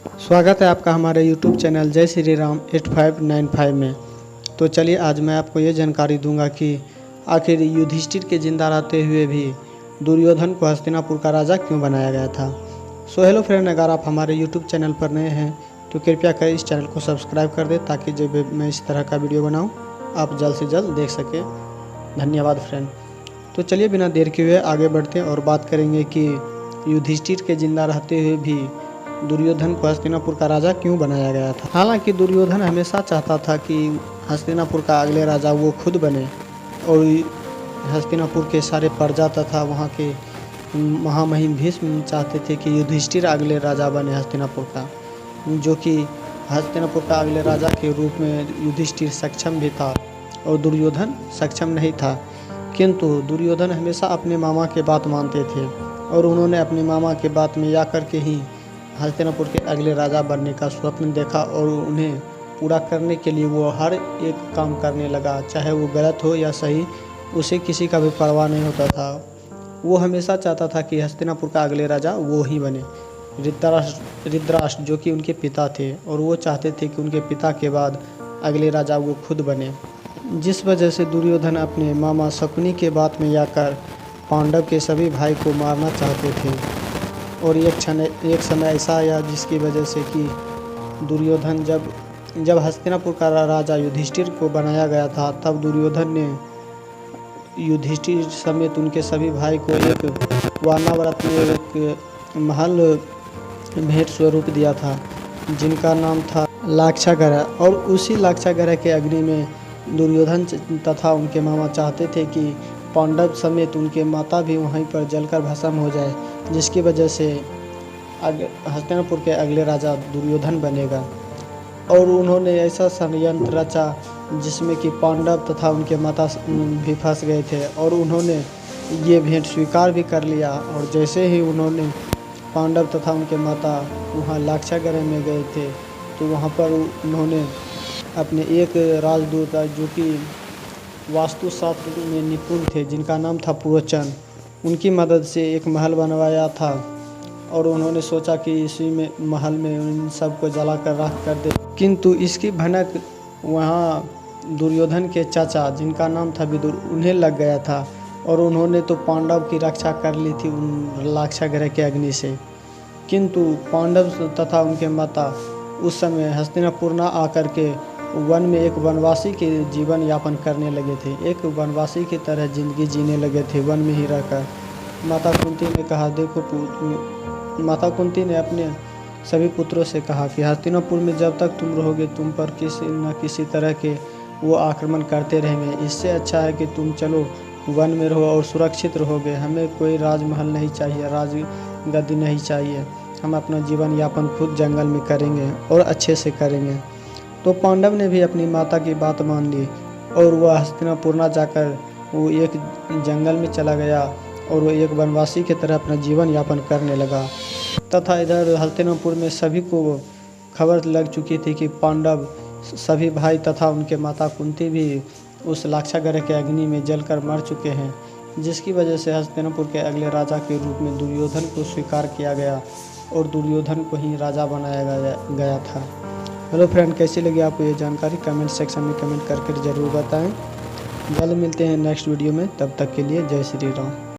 स्वागत है आपका हमारे YouTube चैनल जय श्री राम 8595 में। तो चलिए आज मैं आपको ये जानकारी दूंगा कि आखिर युधिष्ठिर के जिंदा रहते हुए भी दुर्योधन को हस्तिनापुर का राजा क्यों बनाया गया था। सो हेलो फ्रेंड, अगर आप हमारे YouTube चैनल पर नए हैं तो कृपया कर इस चैनल को सब्सक्राइब कर दें ताकि जब मैं इस तरह का वीडियो बनाऊँ आप जल्द से जल्द देख सकें। धन्यवाद फ्रेंड। तो चलिए बिना देर किए हुए आगे बढ़ते हैं और बात करेंगे कि युधिष्ठिर के जिंदा रहते हुए भी दुर्योधन को हस्तिनापुर का राजा क्यों बनाया गया था। हालांकि दुर्योधन हमेशा चाहता था कि हस्तिनापुर का अगले राजा वो खुद बने और हस्तिनापुर के सारे प्रजा तथा वहाँ के महामहिम भीष्म चाहते थे कि युधिष्ठिर अगले राजा बने हस्तिनापुर का, जो कि हस्तिनापुर का अगले राजा के रूप में युधिष्ठिर सक्षम भी था और दुर्योधन सक्षम नहीं था। किंतु दुर्योधन हमेशा अपने मामा के बात मानते थे और उन्होंने अपने मामा के बात में आकर के ही हस्तिनापुर के अगले राजा बनने का स्वप्न देखा और उन्हें पूरा करने के लिए वो हर एक काम करने लगा, चाहे वो गलत हो या सही, उसे किसी का भी परवाह नहीं होता था। वो हमेशा चाहता था कि हस्तिनापुर का अगले राजा वो ही बने, धृतराष्ट्र जो कि उनके पिता थे, और वो चाहते थे कि उनके पिता के बाद अगले राजा वो खुद बने। जिस वजह से दुर्योधन अपने मामा शकुनी के बात में आकर पांडव के सभी भाई को मारना चाहते थे। और एक समय ऐसा आया जिसकी वजह से कि दुर्योधन जब हस्तिनापुर का राजा युधिष्ठिर को बनाया गया था, तब दुर्योधन ने युधिष्ठिर समेत उनके सभी भाई को एक वानाव्रत में एक महल भेंट स्वरूप दिया था जिनका नाम था लाक्षागृह। और उसी लाक्षागृह के अग्नि में दुर्योधन तथा उनके मामा चाहते थे कि पांडव समेत उनके माता भी वहीं पर जलकर भस्म हो जाए, जिसकी वजह से हस्तिनापुर के अगले राजा दुर्योधन बनेगा। और उन्होंने ऐसा षड्यंत्र रचा जिसमें कि पांडव तथा उनके माता भी फंस गए थे और उन्होंने ये भेंट स्वीकार भी कर लिया। और जैसे ही उन्होंने पांडव तथा उनके माता वहाँ लाक्षागृह में गए थे तो वहाँ पर उन्होंने अपने एक राजदूत जो कि वास्तुशास्त्र में निपुण थे, जिनका नाम था पुरोचन, उनकी मदद से एक महल बनवाया था। और उन्होंने सोचा कि इसी में महल में उन सबको जलाकर राख कर दे। किंतु इसकी भनक वहाँ दुर्योधन के चाचा, जिनका नाम था विदुर, उन्हें लग गया था और उन्होंने तो पांडव की रक्षा कर ली थी उन लाक्षागृह के अग्नि से। किंतु पांडव तथा उनके माता उस समय हस्तिनापुर न आकर के वन में एक वनवासी के जीवन यापन करने लगे थे, एक वनवासी की तरह जिंदगी जीने लगे थे वन में ही रहकर। माता कुंती ने कहा, देखो माता कुंती ने अपने सभी पुत्रों से कहा कि हस्तिनापुर में जब तक तुम रहोगे तुम पर किसी न किसी तरह के वो आक्रमण करते रहेंगे। इससे अच्छा है कि तुम चलो वन में रहो और सुरक्षित रहोगे। हमें कोई राजमहल नहीं चाहिए, राजगद्दी नहीं चाहिए। हम अपना जीवन यापन खुद जंगल में करेंगे और अच्छे से करेंगे। तो पांडव ने भी अपनी माता की बात मान ली और वह हस्तिनापुर न जाकर वो एक जंगल में चला गया और वो एक वनवासी की तरह अपना जीवन यापन करने लगा। तथा इधर हस्तिनापुर में सभी को खबर लग चुकी थी कि पांडव सभी भाई तथा उनके माता कुंती भी उस लाक्षागृह के अग्नि में जलकर मर चुके हैं, जिसकी वजह से हस्तिनापुर के अगले राजा के रूप में दुर्योधन को स्वीकार किया गया और दुर्योधन को ही राजा बनाया गया था। हेलो फ्रेंड, कैसी लगी आपको ये जानकारी? कमेंट सेक्शन में कमेंट करके ज़रूर बताएं। जल्द मिलते हैं नेक्स्ट वीडियो में, तब तक के लिए जय श्री राम।